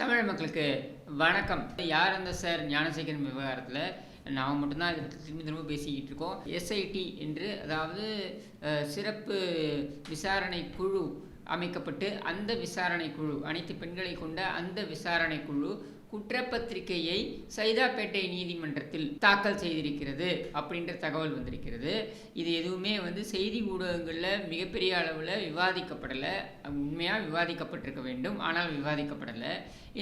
தமிழ் மக்களுக்கு வணக்கம். யார் அந்த சார் ஞானசேகரன் விவகாரத்தில் நாம் மட்டும்தான் இதை பற்றி திரும்ப பேசிக்கிட்டு இருக்கோம். எஸ்ஐடி என்று, அதாவது சிறப்பு விசாரணை குழு அமைக்கப்பட்டு, அந்த விசாரணை குழு அனைத்து பெண்களை கொண்ட அந்த விசாரணை குழு குற்றப்பத்திரிகையை சைதாப்பேட்டை நீதிமன்றத்தில் தாக்கல் செய்திருக்கிறது அப்படின்ற தகவல் வந்திருக்கிறது. இது எதுவுமே செய்தி ஊடகங்களில் மிகப்பெரிய அளவில் விவாதிக்கப்படலை. உண்மையாக விவாதிக்கப்பட்டிருக்க வேண்டும், ஆனால் விவாதிக்கப்படலை.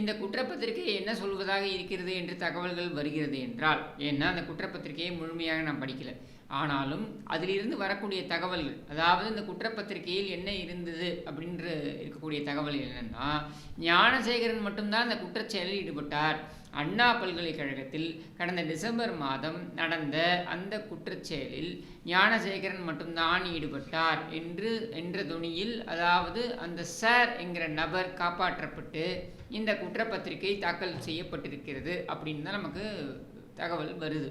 இந்த குற்றப்பத்திரிகை என்ன சொல்வதாக இருக்கிறது என்று தகவல்கள் வருகிறது என்றால், ஏன்னா அந்த குற்றப்பத்திரிகையை முழுமையாக நான் படிக்கலை, ஆனாலும் அதிலிருந்து வரக்கூடிய தகவல்கள், அதாவது இந்த குற்றப்பத்திரிகையில் என்ன இருந்தது அப்படின்ற இருக்கக்கூடிய தகவல் என்னென்னா, ஞானசேகரன் மட்டும்தான் அந்த குற்றச்செயலில் ஈடுபட்டார். அண்ணா பல்கலைக்கழகத்தில் கடந்த டிசம்பர் மாதம் நடந்த அந்த குற்றச்செயலில் ஞானசேகரன் மட்டும்தான் ஈடுபட்டார் என்ற துணியில், அதாவது அந்த சார் என்கிற நபர் காப்பாற்றப்பட்டு இந்த குற்றப்பத்திரிகை தாக்கல் செய்யப்பட்டிருக்கிறது அப்படின்னு தான் நமக்கு தகவல் வருது.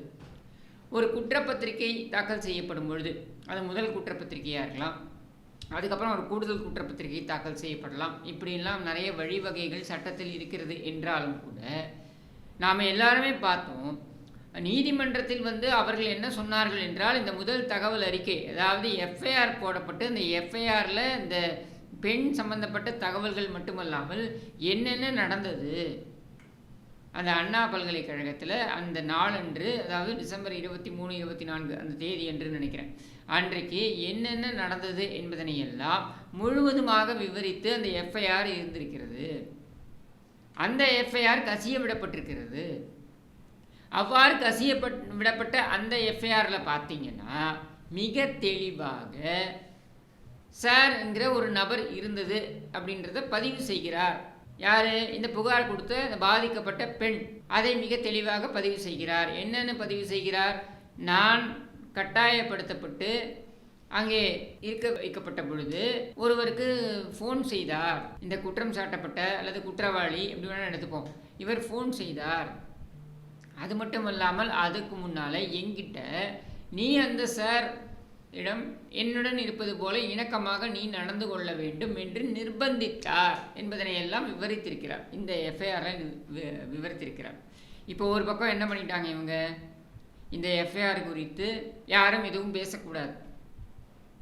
ஒரு குற்றப்பத்திரிகை தாக்கல் செய்யப்படும் பொழுது அது முதல் குற்றப்பத்திரிகையாக இருக்கலாம், அதுக்கப்புறம் ஒரு கூடுதல் குற்றப்பத்திரிகை தாக்கல் செய்யப்படலாம். இப்படிலாம் நிறைய வழிவகைகள் சட்டத்தில் இருக்கிறது என்றாலும் கூட, நாம் எல்லாருமே பார்த்தோம், நீதிமன்றத்தில் அவர்கள் என்ன சொன்னார்கள் என்றால், இந்த முதல் தகவல் அறிக்கை, அதாவது எஃப்ஐஆர் போடப்பட்டு அந்த எஃப்ஐஆரில் இந்த பெண் சம்பந்தப்பட்ட தகவல்கள் மட்டுமல்லாமல் என்னென்ன நடந்தது அந்த அண்ணா பல்கலைக்கழகத்தில் அந்த நாளன்று, அதாவது டிசம்பர் 23, 24 அந்த தேதி என்று நினைக்கிறேன், அன்றைக்கு என்னென்ன நடந்தது என்பதனை எல்லாம் முழுவதுமாக விவரித்து அந்த எஃப்ஐஆர் இருந்திருக்கிறது. அந்த எஃப்ஐஆர் கசிய விடப்பட்டிருக்கிறது. அவ்வாறு விடப்பட்ட அந்த எஃப்ஐஆரில் பார்த்தீங்கன்னா மிக தெளிவாக சார் என்கிற ஒரு நபர் இருந்தது அப்படின்றத பதிவு செய்கிறார். யார்? இந்த புகார் கொடுத்த இந்த பாதிக்கப்பட்ட பெண் அதை மிக தெளிவாக பதிவு செய்கிறார். என்னென்னு பதிவு செய்கிறார்? நான் கட்டாயப்படுத்தப்பட்டு அங்கே இருக்க வைக்கப்பட்ட பொழுது ஒருவருக்கு ஃபோன் செய்தார். இந்த குற்றம் சாட்டப்பட்ட அல்லது குற்றவாளி எப்படி வேணால் எடுத்துப்போம், இவர் ஃபோன் செய்தார். அது மட்டும் இல்லாமல் அதுக்கு முன்னால் என்கிட்ட நீ அந்த சார் இடம் என்னுடன் இருப்பது போல இணக்கமாக நீ நடந்து கொள்ள வேண்டும் என்று நிர்பந்தித்தார் என்பதனை எல்லாம் விவரித்திருக்கிறார். இந்த எஃப்ஐஆரை விவரித்திருக்கிறார். இப்போ ஒரு பக்கம் என்ன பண்ணிட்டாங்க இவங்க, இந்த எஃப்ஐஆர் குறித்து யாரும் எதுவும் பேசக்கூடாது,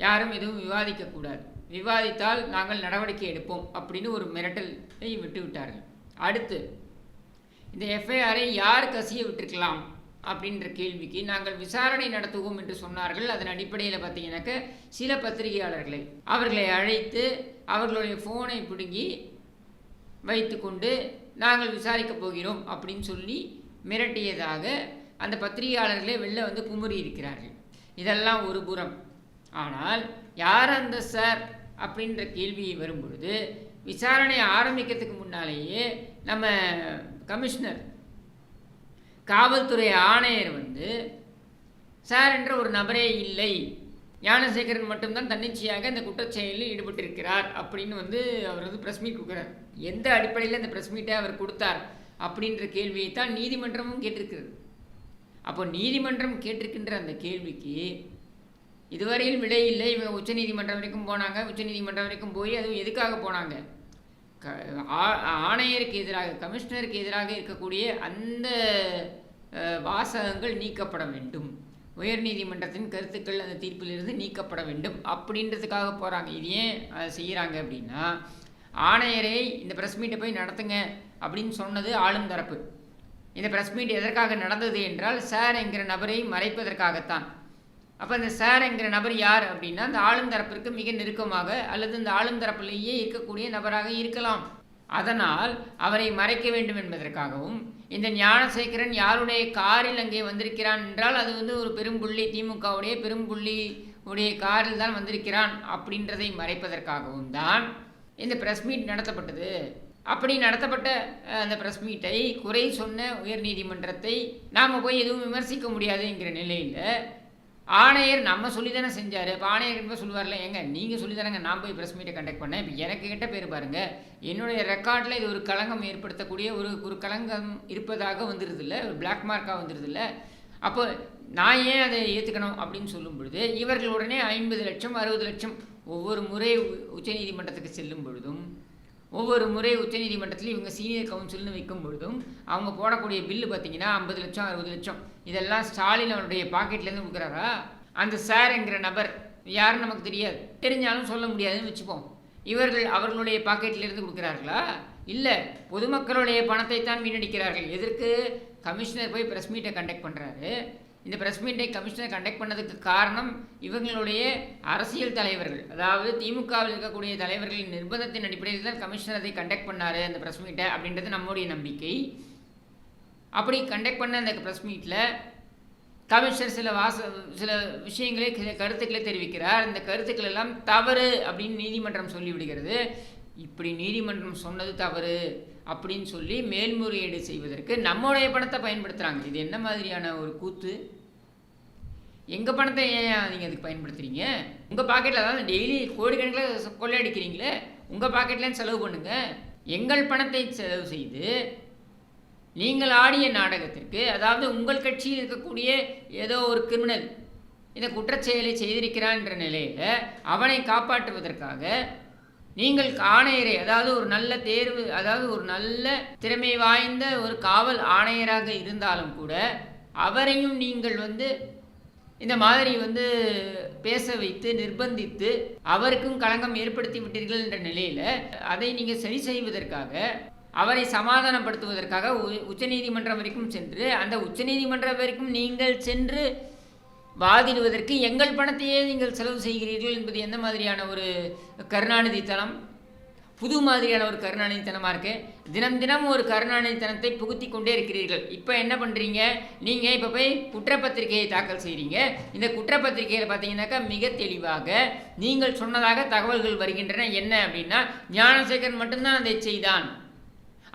யாரும் எதுவும் விவாதிக்கக்கூடாது, விவாதித்தால் நாங்கள் நடவடிக்கை எடுப்போம் அப்படின்னு ஒரு மிரட்டலை விட்டு விட்டார்கள். அடுத்து இந்த எஃப்ஐஆரை யார் கசிய விட்டிருக்கலாம் அப்படின்ற கேள்விக்கு நாங்கள் விசாரணை நடத்துவோம் என்று சொன்னார்கள். அதன் அடிப்படையில் பார்த்தீங்கன்னாக்க சில பத்திரிகையாளர்களை அவர்களை அழைத்து அவர்களுடைய ஃபோனை பிடுங்கி வைத்து கொண்டு நாங்கள் விசாரிக்கப் போகிறோம் அப்படின்னு சொல்லி மிரட்டியதாக அந்த பத்திரிகையாளர்களே வெளில குமுறி இருக்கிறார்கள். இதெல்லாம் ஒரு புறம். ஆனால் யார் அந்த சார் அப்படின்ற கேள்வி வரும்பொழுது, விசாரணை ஆரம்பிக்கிறதுக்கு முன்னாலேயே நம்ம கமிஷனர், காவல்துறை ஆணையர் சார் என்ற ஒரு நபரே இல்லை, ஞானசேகரன் மட்டும்தான் தன்னிச்சையாக இந்த குற்றச்செயலில் ஈடுபட்டிருக்கிறார் அப்படின்னு அவர் ப்ரெஸ் மீட் கொடுக்குறார். எந்த அடிப்படையில் அந்த ப்ரெஸ் மீட்டை அவர் கொடுத்தார் அப்படின்ற கேள்வியை தான் நீதிமன்றமும் கேட்டிருக்கிறது. அப்போ நீதிமன்றம் கேட்டிருக்கின்ற அந்த கேள்விக்கு இதுவரையில் விடை இல்லை. இவங்க உச்சநீதிமன்றம் வரைக்கும் போனாங்க. உச்சநீதிமன்றம் வரைக்கும் போய் அதுவும் எதுக்காக போனாங்க? ஆணையருக்கு எதிராக, கமிஷனருக்கு எதிராக இருக்கக்கூடிய அந்த வாசகங்கள் நீக்கப்பட வேண்டும், உயர்நீதிமன்றத்தின் கருத்துக்கள் அந்த தீர்ப்பிலிருந்து நீக்கப்பட வேண்டும் அப்படின்றதுக்காக போகிறாங்க. இது ஏன் செய்கிறாங்க அப்படின்னா, ஆணையரை இந்த ப்ரெஸ் மீட்டை போய் நடத்துங்க அப்படின்னு சொன்னது ஆளும் தரப்பு. இந்த ப்ரெஸ் மீட் எதற்காக நடந்தது என்றால் சார் என்கிற நபரை மறைப்பதற்காகத்தான். அப்போ அந்த சார் என்கிற நபர் யார் அப்படின்னா, அந்த ஆளும் தரப்பிற்கு மிக நெருக்கமாக அல்லது இந்த ஆளும் தரப்பிலேயே இருக்கக்கூடிய நபராக இருக்கலாம். அதனால் அவரை மறைக்க வேண்டும் என்பதற்காகவும், இந்த ஞானசேகரன் யாருடைய காரில் அங்கே வந்திருக்கிறான் என்றால் அது ஒரு பெரும்புள்ளி, திமுகவுடைய பெரும்புள்ளி உடைய காரில் தான் வந்திருக்கிறான் அப்படின்றதை மறைப்பதற்காகவும் தான் இந்த ப்ரெஸ் மீட் நடத்தப்பட்டது. அப்படி நடத்தப்பட்ட அந்த ப்ரெஸ் மீட்டை குறை சொன்ன உயர்நீதிமன்றத்தை நாம் போய் எதுவும் விமர்சிக்க முடியாது என்கிற நிலையில் ஆணையர் நம்ம சொல்லி தானே செஞ்சார். இப்போ ஆணையர் இப்போ சொல்லுவார்ல, ஏங்க நீங்கள் சொல்லி தானேங்க நான் போய் ப்ரெஸ் மீட்டை கண்டக்ட் பண்ணேன், இப்போ எனக்கு கிட்ட பேர் பாருங்கள், என்னுடைய ரெக்கார்டில் இது ஒரு களங்கம் ஏற்படுத்தக்கூடிய ஒரு களங்கம் இருப்பதாக வந்துடுதில்ல, ஒரு பிளாக் மார்க்காக வந்துடுதில்ல. அப்போ நான் ஏன் அதை ஏற்றுக்கணும் அப்படின்னு சொல்லும் பொழுது இவர்கள் உடனே 50 லட்சம் 60 லட்சம் ஒவ்வொரு முறை உச்சநீதிமன்றத்துக்கு செல்லும் பொழுதும் ஒவ்வொரு முறை உச்சநீதிமன்றத்தில் இவங்க சீனியர் கவுன்சில்னு வைக்கும் பொழுதும் அவங்க போடக்கூடிய பில்லு பார்த்தீங்கன்னா 50 லட்சம் 60 லட்சம் இதெல்லாம் ஸ்டாலின் அவருடைய பாக்கெட்லேருந்து கொடுக்குறாரா? அந்த சார் என்கிற நபர் யாருன்னு நமக்கு தெரியாது, தெரிஞ்சாலும் சொல்ல முடியாதுன்னு வச்சுப்போம். இவர்கள் அவர்களுடைய பாக்கெட்டிலிருந்து கொடுக்குறார்களா? இல்லை, பொதுமக்களுடைய பணத்தை தான் வீணடிக்கிறார்கள். எதற்கு? கமிஷனர் போய் ப்ரெஸ் மீட்டை கண்டக்ட் பண்ணுறாரு. இந்த ப்ரெஸ் மீட்டை கமிஷனர் கண்டக்ட் பண்ணதுக்கு காரணம் இவங்களுடைய அரசியல் தலைவர்கள், அதாவது திமுகவில் இருக்கக்கூடிய தலைவர்களின் நிர்பந்தத்தின் அடிப்படையில் தான் கமிஷனர் அதை கண்டக்ட் பண்ணார் அந்த ப்ரெஸ் மீட்டை அப்படின்றது நம்முடைய நம்பிக்கை. அப்படி கண்டக்ட் பண்ண அந்த ப்ரெஸ் மீட்டில் கமிஷனர் சில விஷயங்களை கருத்துக்களை தெரிவிக்கிறார். இந்த கருத்துக்கள் எல்லாம் தவறு அப்படின்னு நீதிமன்றம் சொல்லிவிடுகிறது. இப்படி நீதிமன்றம் சொன்னது தவறு அப்படின்னு சொல்லி மேல்முறையீடு செய்வதற்கு நம்முடைய பணத்தை பயன்படுத்துகிறாங்க. இது என்ன மாதிரியான ஒரு கூத்து? எங்கள் பணத்தை ஏன் நீங்கள் அதுக்கு பயன்படுத்துகிறீங்க? உங்கள் பாக்கெட்டில், அதாவது டெய்லி கோடிக்கணக்கில் கொள்ளையடிக்கிறீங்களே, உங்கள் பாக்கெட்லேருந்து செலவு பண்ணுங்கள். எங்கள் பணத்தை செலவு செய்து நீங்கள் ஆடிய நாடகத்திற்கு, அதாவது உங்கள் கட்சியில் இருக்கக்கூடிய ஏதோ ஒரு கிரிமினல் இந்த குற்றச்செயலை செய்திருக்கிறான் என்ற நிலையில் அவனை காப்பாற்றுவதற்காக நீங்கள் ஆணையரை, அதாவது ஒரு நல்ல தேர்வு, அதாவது ஒரு நல்ல திறமை வாய்ந்த ஒரு காவல் ஆணையராக இருந்தாலும் கூட அவரையும் நீங்கள் இந்த மாதிரி பேச வைத்து நிர்பந்தித்து அவருக்கும் களங்கம் ஏற்படுத்தி விட்டீர்கள் என்ற நிலையில் அதை நீங்கள் சரி செய்வதற்காக, அவரை சமாதானப்படுத்துவதற்காக உச்சநீதிமன்றம் வரைக்கும் சென்று, அந்த உச்சநீதிமன்றம் வரைக்கும் நீங்கள் சென்று வாதிடுவதற்கு எங்கள் பணத்தையே நீங்கள் செலவு செய்கிறீர்கள் என்பது எந்த மாதிரியான ஒரு கருணாநிதித்தனம்? புது மாதிரியான ஒரு கருணாநிதித்தனமாக இருக்குது. தினம் தினம் ஒரு கருணாநிதித்தனத்தை புகுத்தி கொண்டே இருக்கிறீர்கள். இப்போ என்ன பண்ணுறீங்க? நீங்கள் இப்போ போய் குற்றப்பத்திரிகையை தாக்கல் செய்கிறீங்க. இந்த குற்றப்பத்திரிகையில் பார்த்தீங்கன்னாக்கா மிக தெளிவாக நீங்கள் சொன்னதாக தகவல்கள் வருகின்றன. என்ன அப்படின்னா, ஞானசேகரன் மட்டும்தான் அதை செய்தான்,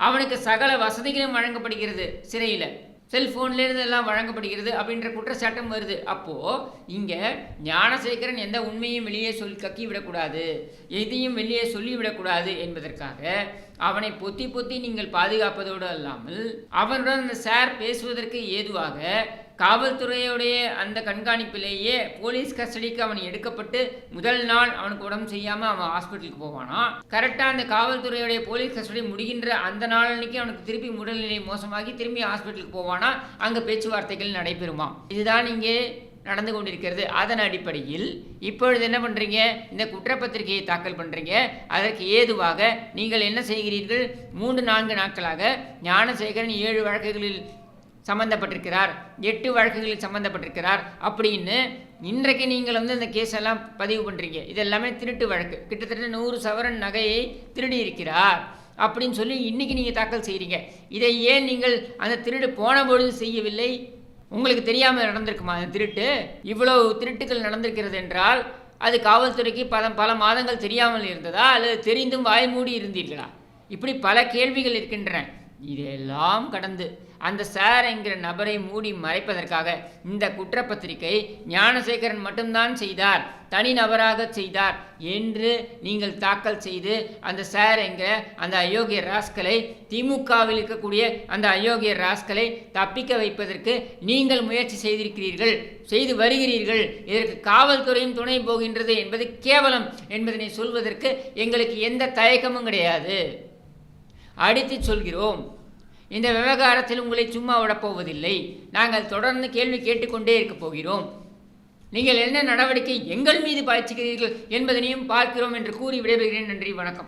அவனுக்கு சகல வசதிகளும் வழங்கப்படுகிறது, சிறையில் செல்ஃபோன்லேருந்து எல்லாம் வழங்கப்படுகிறது அப்படின்ற குற்றச்சாட்டம் வருது. அப்போது இங்கே ஞானசேகரன் எந்த உண்மையும் வெளியே கக்கி விடக்கூடாது, எதையும் வெளியே சொல்லிவிடக்கூடாது என்பதற்காக அவனை பொத்தி நீங்கள் பாதுகாப்பதோடு அல்லாமல் அவனுடன் அந்த சார் பேசுவதற்கு ஏதுவாக காவல்துறையுடைய அந்த கண்காணிப்பிலேயே போலீஸ் கஸ்டடிக்கு அவன் எடுக்கப்பட்டு முதல் நாள் அவனுக்கு உடம்பு செய்யாமல் அவன் ஹாஸ்பிட்டலுக்கு போவானா, கரெக்டாக அந்த காவல்துறையுடைய போலீஸ் கஸ்டடி முடிகின்ற அந்த நாள் அன்னைக்கு அவனுக்கு திருப்பி உடல்நிலை மோசமாகி திரும்பி ஹாஸ்பிட்டலுக்கு போவானா, அங்கே பேச்சுவார்த்தைகள் நடைபெறுமா? இதுதான் இங்கே நடந்து கொண்டிருக்கிறது. அதன் அடிப்படையில் இப்பொழுது என்ன பண்ணுறீங்க? இந்த குற்றப்பத்திரிகையை தாக்கல் பண்ணுறீங்க. அதற்கு ஏதுவாக நீங்கள் என்ன செய்கிறீர்கள்? 3-4 நாட்களாக ஞானசேகரன் 7 வழக்குகளில் சம்மந்தப்பட்டிருக்கிறார், 8 வழக்குகளில் சம்மந்தப்பட்டிருக்கிறார் அப்படின்னு இன்றைக்கு நீங்கள் இந்த கேஸ் எல்லாம் பதிவு பண்ணுறீங்க. இது எல்லாமே திருட்டு வழக்கு, கிட்டத்தட்ட 100 சவரன் நகையை திருடி இருக்கிறார் அப்படின்னு சொல்லி இன்றைக்கி நீங்கள் தாக்கல் செய்கிறீங்க. இதை ஏன் நீங்கள் அந்த திருடு போன பொழுது செய்யவில்லை? உங்களுக்கு தெரியாமல் நடந்திருக்குமா அந்த திருட்டு? இவ்வளவு திருட்டுகள் நடந்திருக்கிறது என்றால் அது காவல்துறைக்கு பல மாதங்கள் தெரியாமல் இருந்ததா, அல்லது தெரிந்தும் வாய்மூடி இருந்தீர்களா? இப்படி பல கேள்விகள் இருக்கின்றன. இதெல்லாம் கடந்து அந்த சார் என்கிற நபரை மூடி மறைப்பதற்காக இந்த குற்றப்பத்திரிகை ஞானசேகரன் மட்டும்தான் செய்தார், தனிநபராக செய்தார் என்று நீங்கள் தாக்கல் செய்து அந்த சார் என்கிற அந்த அயோக்கிய ராஸ்கலை, திமுகவில் இருக்கக்கூடிய அந்த அயோக்கிய ராஸ்கலை தப்பிக்க வைப்பதற்கு நீங்கள் முயற்சி செய்திருக்கிறீர்கள், செய்து வருகிறீர்கள். இதற்கு காவல்துறையும் துணை போகின்றது என்பது கேவலம் என்பதனை சொல்வதற்கு எங்களுக்கு எந்த தயக்கமும் கிடையாது. அடித்து சொல்கிறோம், இந்த விவகாரத்தில் உங்களை சும்மா விடப்போவதில்லை. நாங்கள் தொடர்ந்து கேள்வி கேட்டுக்கொண்டே இருக்க போகிறோம். நீங்கள் என்ன நடவடிக்கை எங்கள் மீது பாய்ச்சுகிறீர்கள் என்பதனையும் பார்க்கிறோம் என்று கூறி விடைபெறுகிறேன். நன்றி, வணக்கம்.